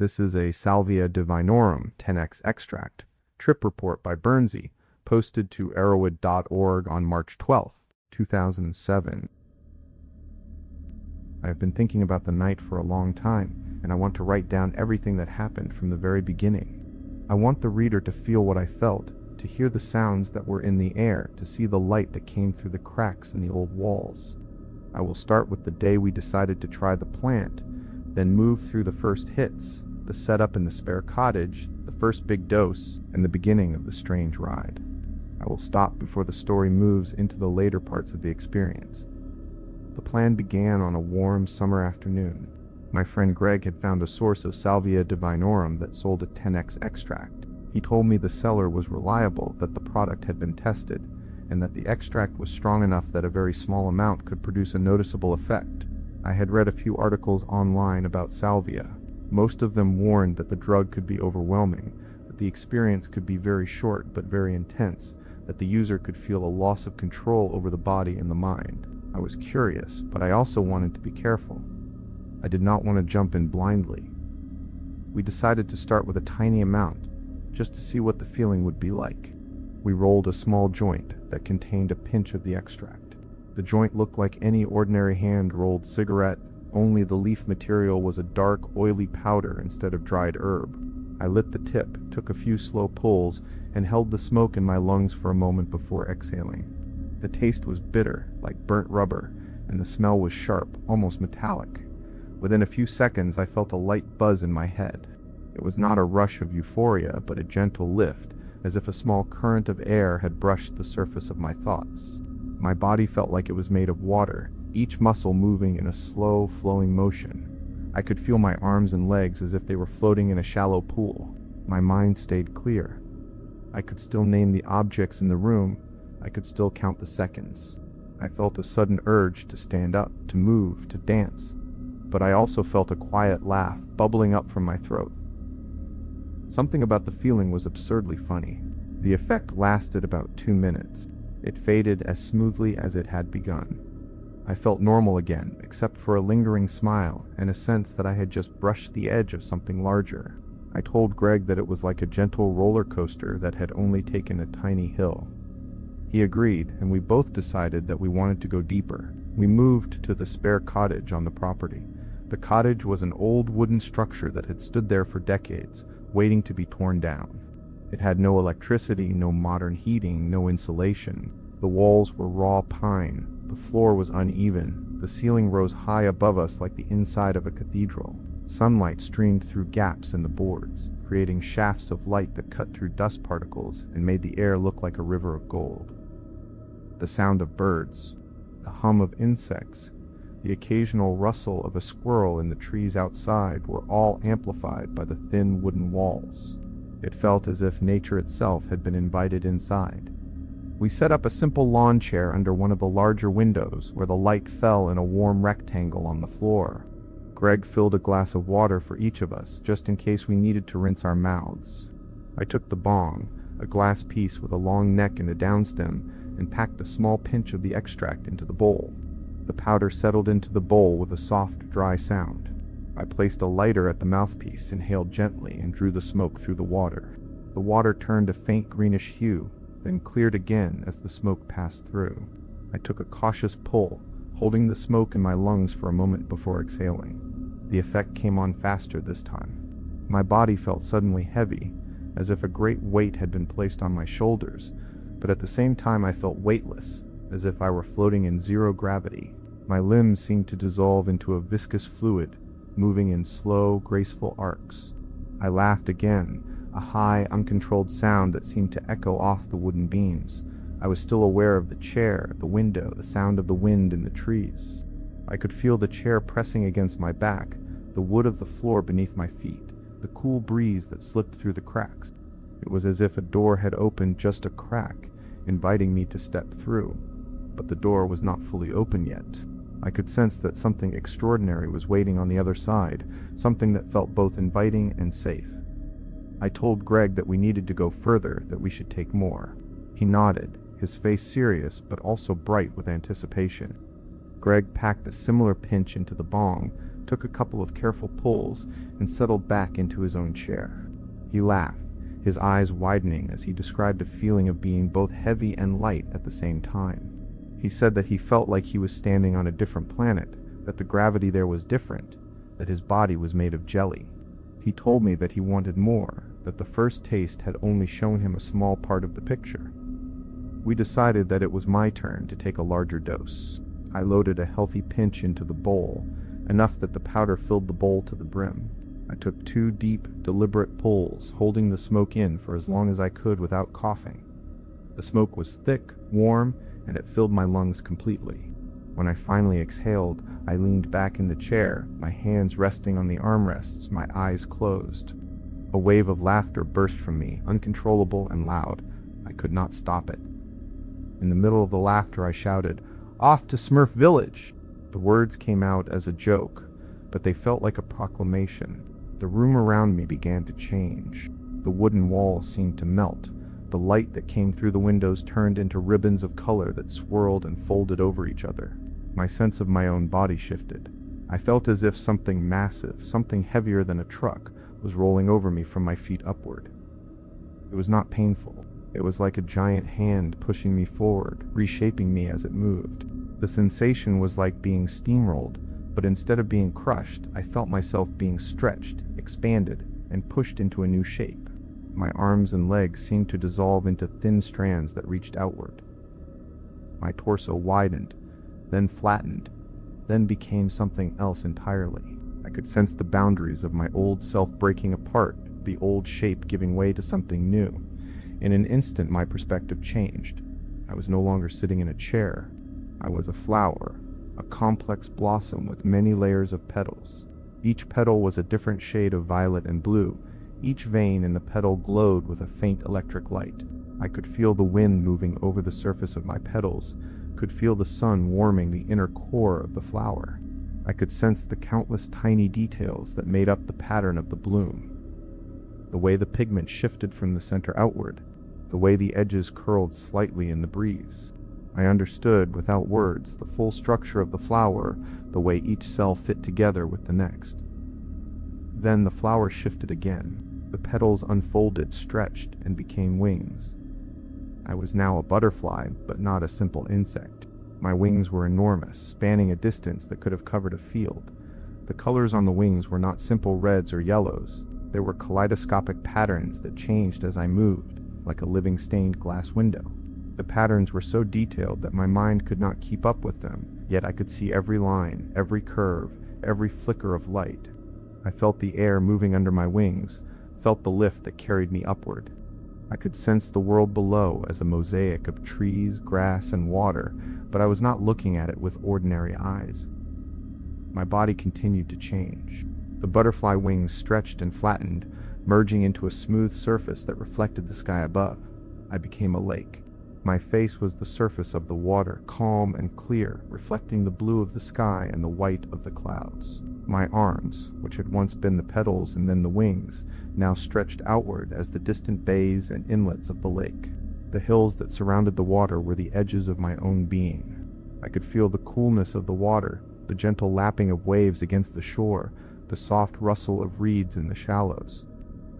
This is a Salvia Divinorum 10x extract, trip report by Bernsey, posted to arrowwood.org on March 12, 2007. I have been thinking about the night for a long time, and I want to write down everything that happened from the very beginning. I want the reader to feel what I felt, to hear the sounds that were in the air, to see the light that came through the cracks in the old walls. I will start with the day we decided to try the plant, then move through the first hits, the setup in the spare cottage, the first big dose, and the beginning of the strange ride. I will stop before the story moves into the later parts of the experience. The plan began on a warm summer afternoon. My friend Greg had found a source of Salvia Divinorum that sold a 10x extract. He told me the seller was reliable, that the product had been tested, and that the extract was strong enough that a very small amount could produce a noticeable effect. I had read a few articles online about salvia. Most of them warned that the drug could be overwhelming, that the experience could be very short but very intense, that the user could feel a loss of control over the body and the mind. I was curious, but I also wanted to be careful. I did not want to jump in blindly. We decided to start with a tiny amount, just to see what the feeling would be like. We rolled a small joint that contained a pinch of the extract. The joint looked like any ordinary hand-rolled cigarette, only the leaf material was a dark, oily powder instead of dried herb. I lit the tip, took a few slow pulls, and held the smoke in my lungs for a moment before exhaling. The taste was bitter, like burnt rubber, and the smell was sharp, almost metallic. Within a few seconds, I felt a light buzz in my head. It was not a rush of euphoria, but a gentle lift, as if a small current of air had brushed the surface of my thoughts. My body felt like it was made of water, each muscle moving in a slow, flowing motion. I could feel my arms and legs as if they were floating in a shallow pool. My mind stayed clear. I could still name the objects in the room. I could still count the seconds. I felt a sudden urge to stand up, to move, to dance. But I also felt a quiet laugh bubbling up from my throat. Something about the feeling was absurdly funny. The effect lasted about 2 minutes. It faded as smoothly as it had begun. I felt normal again, except for a lingering smile and a sense that I had just brushed the edge of something larger. I told Greg that it was like a gentle roller coaster that had only taken a tiny hill. He agreed, and we both decided that we wanted to go deeper. We moved to the spare cottage on the property. The cottage was an old wooden structure that had stood there for decades, waiting to be torn down. It had no electricity, no modern heating, no insulation. The walls were raw pine. The floor was uneven. The ceiling rose high above us like the inside of a cathedral. Sunlight streamed through gaps in the boards, creating shafts of light that cut through dust particles and made the air look like a river of gold. The sound of birds, the hum of insects, the occasional rustle of a squirrel in the trees outside were all amplified by the thin wooden walls. It felt as if nature itself had been invited inside. We set up a simple lawn chair under one of the larger windows where the light fell in a warm rectangle on the floor. Greg filled a glass of water for each of us, just in case we needed to rinse our mouths. I took the bong, a glass piece with a long neck and a downstem, and packed a small pinch of the extract into the bowl. The powder settled into the bowl with a soft, dry sound. I placed a lighter at the mouthpiece, inhaled gently, and drew the smoke through the water. The water turned a faint greenish hue, then cleared again as the smoke passed through. I took a cautious pull, holding the smoke in my lungs for a moment before exhaling. The effect came on faster this time. My body felt suddenly heavy, as if a great weight had been placed on my shoulders, but at the same time I felt weightless, as if I were floating in zero gravity. My limbs seemed to dissolve into a viscous fluid, moving in slow, graceful arcs. I laughed again, a high, uncontrolled sound that seemed to echo off the wooden beams. I was still aware of the chair, the window, the sound of the wind in the trees. I could feel the chair pressing against my back, the wood of the floor beneath my feet, the cool breeze that slipped through the cracks. It was as if a door had opened just a crack, inviting me to step through. But the door was not fully open yet. I could sense that something extraordinary was waiting on the other side, something that felt both inviting and safe. I told Greg that we needed to go further, that we should take more. He nodded, his face serious but also bright with anticipation. Greg packed a similar pinch into the bong, took a couple of careful pulls, and settled back into his own chair. He laughed, his eyes widening as he described a feeling of being both heavy and light at the same time. He said that he felt like he was standing on a different planet, that the gravity there was different, that his body was made of jelly. He told me that he wanted more, that the first taste had only shown him a small part of the picture. We decided that it was my turn to take a larger dose. I loaded a healthy pinch into the bowl, enough that the powder filled the bowl to the brim. I took 2 deep, deliberate pulls, holding the smoke in for as long as I could without coughing. The smoke was thick, warm, and it filled my lungs completely. When I finally exhaled, I leaned back in the chair, my hands resting on the armrests, my eyes closed. A wave of laughter burst from me, uncontrollable and loud. I could not stop it. In the middle of the laughter, I shouted, "Off to Smurf Village!" The words came out as a joke, but they felt like a proclamation. The room around me began to change. The wooden walls seemed to melt. The light that came through the windows turned into ribbons of color that swirled and folded over each other. My sense of my own body shifted. I felt as if something massive, something heavier than a truck, was rolling over me from my feet upward. It was not painful. It was like a giant hand pushing me forward, reshaping me as it moved. The sensation was like being steamrolled, but instead of being crushed, I felt myself being stretched, expanded, and pushed into a new shape. My arms and legs seemed to dissolve into thin strands that reached outward. My torso widened, then flattened, then became something else entirely. I could sense the boundaries of my old self breaking apart, the old shape giving way to something new. In an instant, my perspective changed. I was no longer sitting in a chair. I was a flower, a complex blossom with many layers of petals. Each petal was a different shade of violet and blue. Each vein in the petal glowed with a faint electric light. I could feel the wind moving over the surface of my petals, could feel the sun warming the inner core of the flower. I could sense the countless tiny details that made up the pattern of the bloom. The way the pigment shifted from the center outward, the way the edges curled slightly in the breeze. I understood, without words, the full structure of the flower, the way each cell fit together with the next. Then the flower shifted again. The petals unfolded, stretched, and became wings. I was now a butterfly, but not a simple insect. My wings were enormous, spanning a distance that could have covered a field. The colors on the wings were not simple reds or yellows. There were kaleidoscopic patterns that changed as I moved, like a living stained glass window. The patterns were so detailed that my mind could not keep up with them, yet I could see every line, every curve, every flicker of light. I felt the air moving under my wings, felt the lift that carried me upward. I could sense the world below as a mosaic of trees, grass, and water, but I was not looking at it with ordinary eyes. My body continued to change. The butterfly wings stretched and flattened, merging into a smooth surface that reflected the sky above. I became a lake. My face was the surface of the water, calm and clear, reflecting the blue of the sky and the white of the clouds. My arms, which had once been the petals and then the wings, now stretched outward as the distant bays and inlets of the lake. The hills that surrounded the water were the edges of my own being. I could feel the coolness of the water, the gentle lapping of waves against the shore, the soft rustle of reeds in the shallows.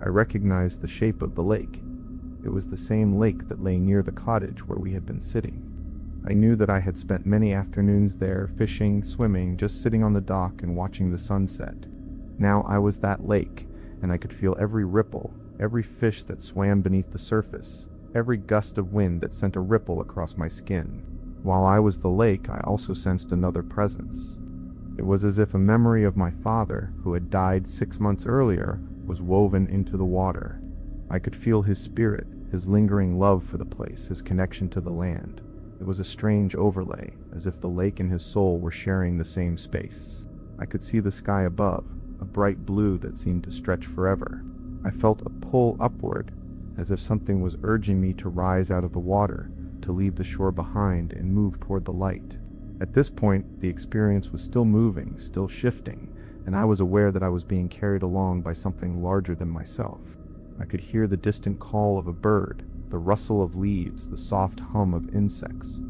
I recognized the shape of the lake. It was the same lake that lay near the cottage where we had been sitting. I knew that I had spent many afternoons there, fishing, swimming, just sitting on the dock and watching the sunset. Now I was that lake, and I could feel every ripple, every fish that swam beneath the surface, every gust of wind that sent a ripple across my skin. While I was the lake, I also sensed another presence. It was as if a memory of my father, who had died 6 months earlier, was woven into the water. I could feel his spirit, his lingering love for the place, his connection to the land. It was a strange overlay, as if the lake and his soul were sharing the same space. I could see the sky above, a bright blue that seemed to stretch forever. I felt a pull upward, as if something was urging me to rise out of the water, to leave the shore behind and move toward the light. At this point, the experience was still moving, still shifting, and I was aware that I was being carried along by something larger than myself. I could hear the distant call of a bird, the rustle of leaves, the soft hum of insects.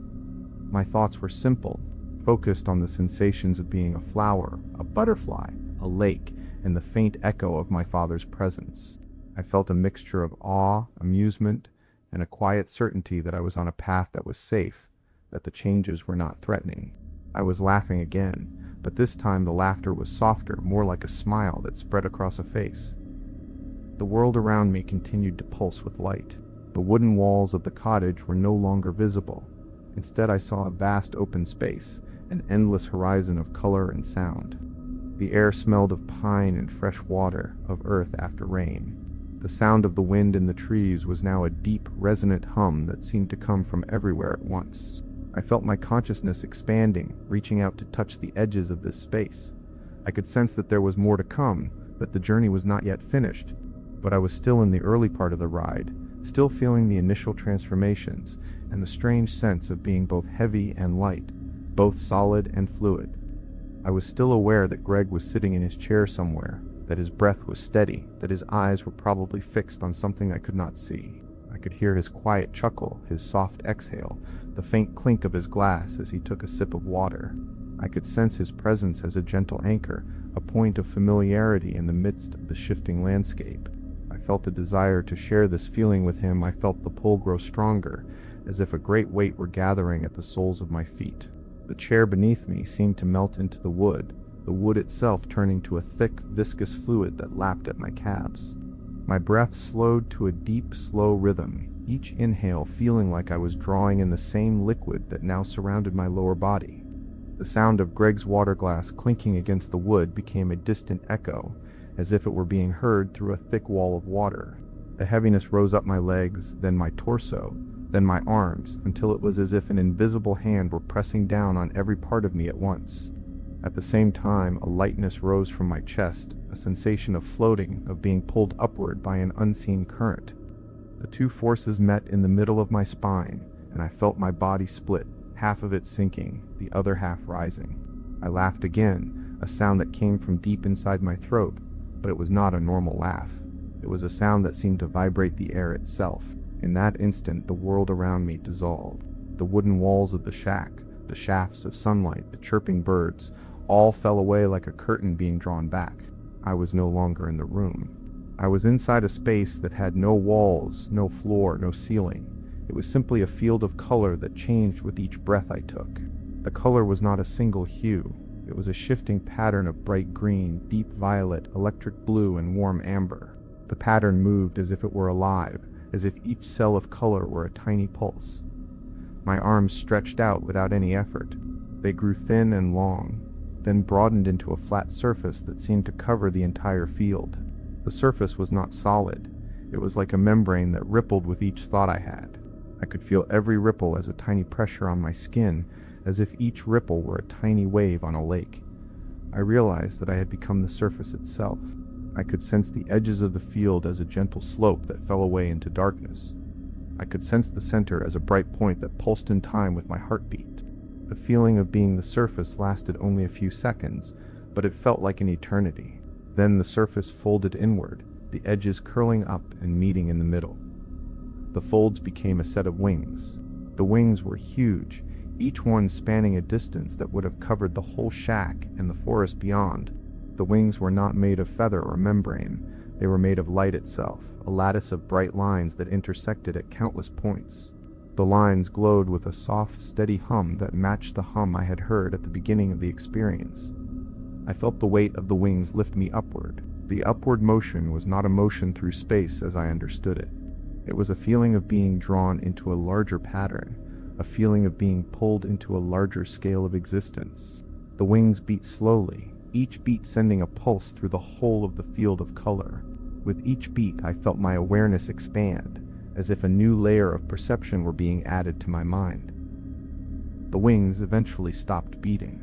My thoughts were simple, focused on the sensations of being a flower, a butterfly, a lake, and the faint echo of my father's presence. I felt a mixture of awe, amusement, and a quiet certainty that I was on a path that was safe, that the changes were not threatening. I was laughing again, but this time the laughter was softer, more like a smile that spread across a face. The world around me continued to pulse with light. The wooden walls of the cottage were no longer visible. Instead, I saw a vast open space, an endless horizon of color and sound. The air smelled of pine and fresh water, of earth after rain. The sound of the wind in the trees was now a deep, resonant hum that seemed to come from everywhere at once. I felt my consciousness expanding, reaching out to touch the edges of this space. I could sense that there was more to come, that the journey was not yet finished. But I was still in the early part of the ride, still feeling the initial transformations, and the strange sense of being both heavy and light, both solid and fluid. I was still aware that Greg was sitting in his chair somewhere, that his breath was steady, that his eyes were probably fixed on something I could not see. I could hear his quiet chuckle, his soft exhale, the faint clink of his glass as he took a sip of water. I could sense his presence as a gentle anchor, a point of familiarity in the midst of the shifting landscape. I felt a desire to share this feeling with him. I felt the pull grow stronger, as if a great weight were gathering at the soles of my feet. The chair beneath me seemed to melt into the wood itself turning to a thick, viscous fluid that lapped at my calves. My breath slowed to a deep, slow rhythm, each inhale feeling like I was drawing in the same liquid that now surrounded my lower body. The sound of Greg's water glass clinking against the wood became a distant echo, as if it were being heard through a thick wall of water. The heaviness rose up my legs, then my torso, then my arms, until it was as if an invisible hand were pressing down on every part of me at once. At the same time, a lightness rose from my chest, a sensation of floating, of being pulled upward by an unseen current. The two forces met in the middle of my spine, and I felt my body split, half of it sinking, the other half rising. I laughed again, a sound that came from deep inside my throat, but it was not a normal laugh. It was a sound that seemed to vibrate the air itself. In that instant, the world around me dissolved. The wooden walls of the shack, the shafts of sunlight, the chirping birds, all fell away like a curtain being drawn back. I was no longer in the room. I was inside a space that had no walls, no floor, no ceiling. It was simply a field of color that changed with each breath I took. The color was not a single hue. It was a shifting pattern of bright green, deep violet, electric blue, and warm amber. The pattern moved as if it were alive, as if each cell of color were a tiny pulse. My arms stretched out without any effort. They grew thin and long, then broadened into a flat surface that seemed to cover the entire field. The surface was not solid. It was like a membrane that rippled with each thought I had. I could feel every ripple as a tiny pressure on my skin, as if each ripple were a tiny wave on a lake. I realized that I had become the surface itself. I could sense the edges of the field as a gentle slope that fell away into darkness. I could sense the center as a bright point that pulsed in time with my heartbeat. The feeling of being the surface lasted only a few seconds, but it felt like an eternity. Then the surface folded inward, the edges curling up and meeting in the middle. The folds became a set of wings. The wings were huge, each one spanning a distance that would have covered the whole shack and the forest beyond. The wings were not made of feather or membrane. They were made of light itself, a lattice of bright lines that intersected at countless points. The lines glowed with a soft, steady hum that matched the hum I had heard at the beginning of the experience. I felt the weight of the wings lift me upward. The upward motion was not a motion through space as I understood it. It was a feeling of being drawn into a larger pattern, a feeling of being pulled into a larger scale of existence. The wings beat slowly, each beat sending a pulse through the whole of the field of color. With each beat, I felt my awareness expand, as if a new layer of perception were being added to my mind. The wings eventually stopped beating.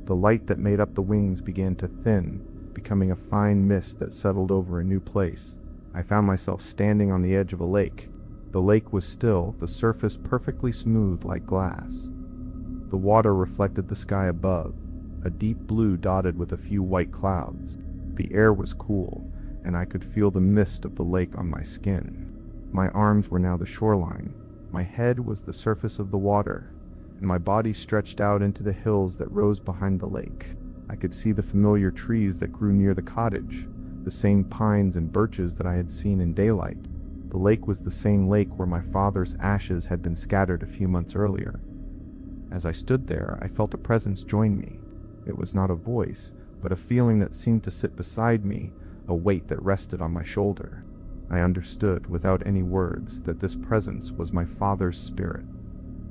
The light that made up the wings began to thin, becoming a fine mist that settled over a new place. I found myself standing on the edge of a lake. The lake was still, the surface perfectly smooth like glass. The water reflected the sky above, a deep blue dotted with a few white clouds. The air was cool, and I could feel the mist of the lake on my skin. My arms were now the shoreline. My head was the surface of the water, and my body stretched out into the hills that rose behind the lake. I could see the familiar trees that grew near the cottage, the same pines and birches that I had seen in daylight. The lake was the same lake where my father's ashes had been scattered a few months earlier. As I stood there, I felt a presence join me. It was not a voice, but a feeling that seemed to sit beside me, a weight that rested on my shoulder. I understood, without any words, that this presence was my father's spirit.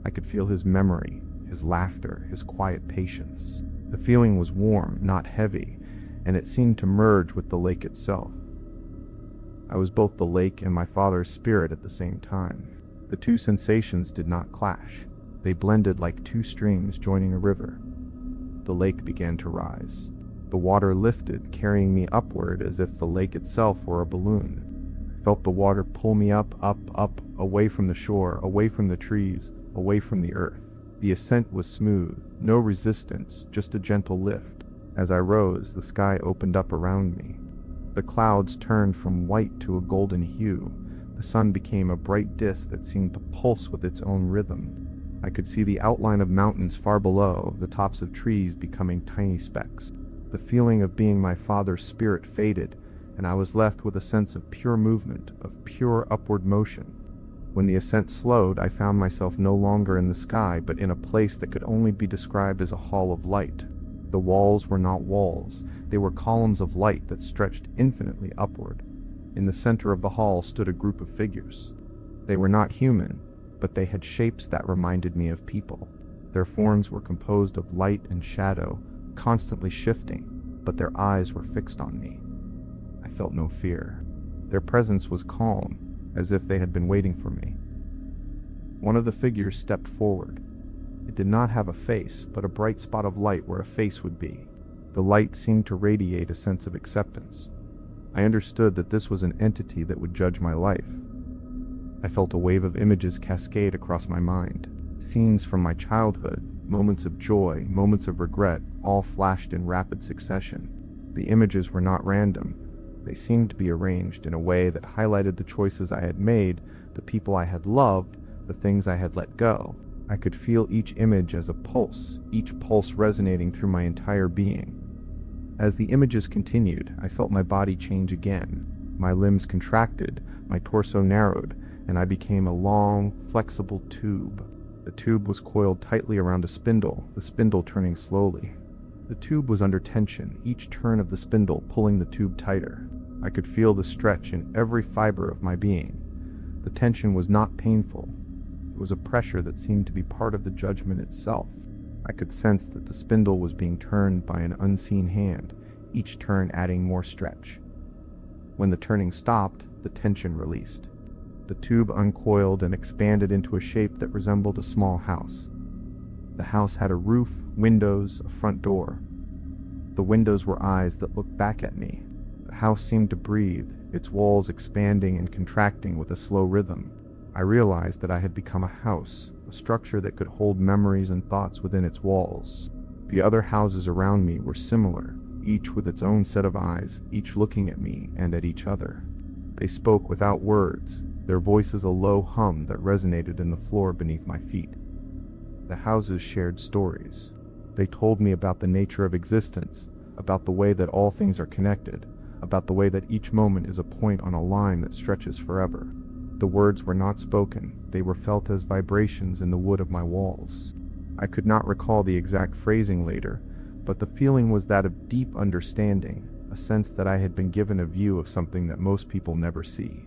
I could feel his memory, his laughter, his quiet patience. The feeling was warm, not heavy, and it seemed to merge with the lake itself. I was both the lake and my father's spirit at the same time. The two sensations did not clash. They blended like two streams joining a river. The lake began to rise. The water lifted, carrying me upward as if the lake itself were a balloon. I felt the water pull me up, away from the shore, away from the trees, away from the earth. The ascent was smooth, no resistance, just a gentle lift. As I rose, the sky opened up around me. The clouds turned from white to a golden hue. The sun became a bright disk that seemed to pulse with its own rhythm. I could see the outline of mountains far below, the tops of trees becoming tiny specks. The feeling of being my father's spirit faded, and I was left with a sense of pure movement, of pure upward motion. When the ascent slowed, I found myself no longer in the sky, but in a place that could only be described as a hall of light. The walls were not walls. They were columns of light that stretched infinitely upward. In the center of the hall stood a group of figures. They were not human, but they had shapes that reminded me of people. Their forms were composed of light and shadow, constantly shifting, but their eyes were fixed on me. I felt no fear. Their presence was calm, as if they had been waiting for me. One of the figures stepped forward. It did not have a face, but a bright spot of light where a face would be. The light seemed to radiate a sense of acceptance. I understood that this was an entity that would judge my life. I felt a wave of images cascade across my mind. Scenes from my childhood, moments of joy, moments of regret, all flashed in rapid succession. The images were not random. They seemed to be arranged in a way that highlighted the choices I had made, the people I had loved, the things I had let go. I could feel each image as a pulse, each pulse resonating through my entire being. As the images continued, I felt my body change again. My limbs contracted, my torso narrowed, and I became a long, flexible tube. The tube was coiled tightly around a spindle, the spindle turning slowly. The tube was under tension, each turn of the spindle pulling the tube tighter. I could feel the stretch in every fiber of my being. The tension was not painful. It was a pressure that seemed to be part of the judgment itself. I could sense that the spindle was being turned by an unseen hand, each turn adding more stretch. When the turning stopped, the tension released. The tube uncoiled and expanded into a shape that resembled a small house. The house had a roof, windows, a front door. The windows were eyes that looked back at me. The house seemed to breathe, its walls expanding and contracting with a slow rhythm. I realized that I had become a house, a structure that could hold memories and thoughts within its walls. The other houses around me were similar, each with its own set of eyes, each looking at me and at each other. They spoke without words, their voices a low hum that resonated in the floor beneath my feet. The houses shared stories. They told me about the nature of existence, about the way that all things are connected, about the way that each moment is a point on a line that stretches forever. The words were not spoken, they were felt as vibrations in the wood of my walls. I could not recall the exact phrasing later, but the feeling was that of deep understanding, a sense that I had been given a view of something that most people never see.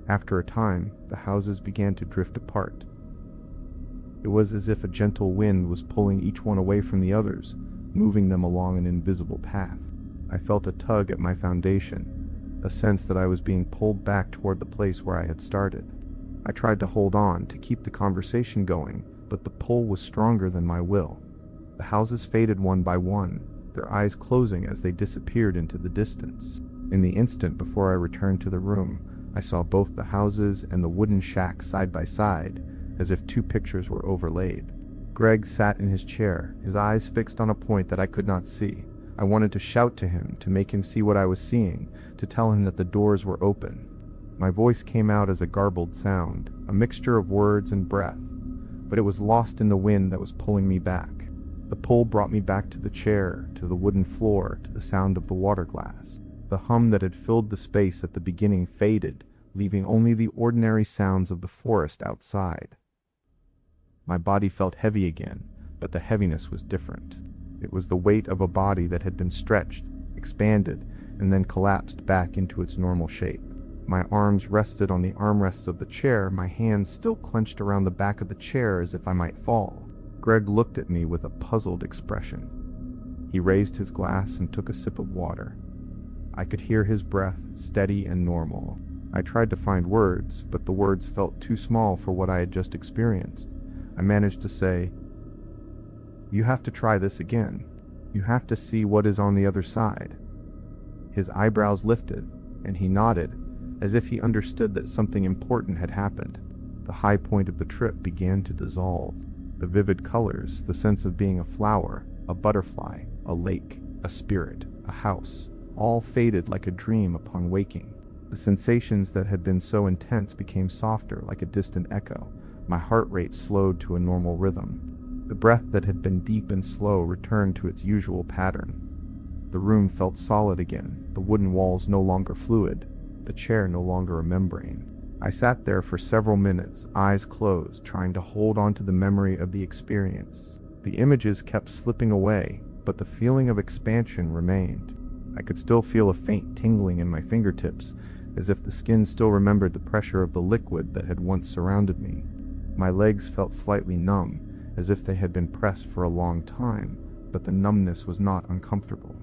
After a time, the houses began to drift apart. It was as if a gentle wind was pulling each one away from the others, moving them along an invisible path. I felt a tug at my foundation, a sense that I was being pulled back toward the place where I had started. I tried to hold on, to keep the conversation going, but the pull was stronger than my will. The houses faded one by one, their eyes closing as they disappeared into the distance. In the instant before I returned to the room, I saw both the houses and the wooden shack side by side, as if two pictures were overlaid. Greg sat in his chair, his eyes fixed on a point that I could not see. I wanted to shout to him, to make him see what I was seeing, to tell him that the doors were open. My voice came out as a garbled sound, a mixture of words and breath. but it was lost in the wind that was pulling me back. The pull brought me back to the chair, to the wooden floor, to the sound of the water glass. The hum that had filled the space at the beginning faded, leaving only the ordinary sounds of the forest outside. My body felt heavy again, but the heaviness was different. It was the weight of a body that had been stretched, expanded, and then collapsed back into its normal shape. My arms rested on the armrests of the chair, my hands still clenched around the back of the chair as if I might fall. Greg looked at me with a puzzled expression. He raised his glass and took a sip of water. I could hear his breath, steady and normal. I tried to find words, but the words felt too small for what I had just experienced. I managed to say, "You have to try this again. You have to see what is on the other side." His eyebrows lifted, and he nodded, as if he understood that something important had happened. The high point of the trip began to dissolve. The vivid colors, the sense of being a flower, a butterfly, a lake, a spirit, a house, all faded like a dream upon waking. The sensations that had been so intense became softer, like a distant echo. My heart rate slowed to a normal rhythm. The breath that had been deep and slow returned to its usual pattern. The room felt solid again, the wooden walls no longer fluid, the chair no longer a membrane. I sat there for several minutes, eyes closed, trying to hold on to the memory of the experience. The images kept slipping away, but the feeling of expansion remained. I could still feel a faint tingling in my fingertips, as if the skin still remembered the pressure of the liquid that had once surrounded me. My legs felt slightly numb, as if they had been pressed for a long time, but the numbness was not uncomfortable.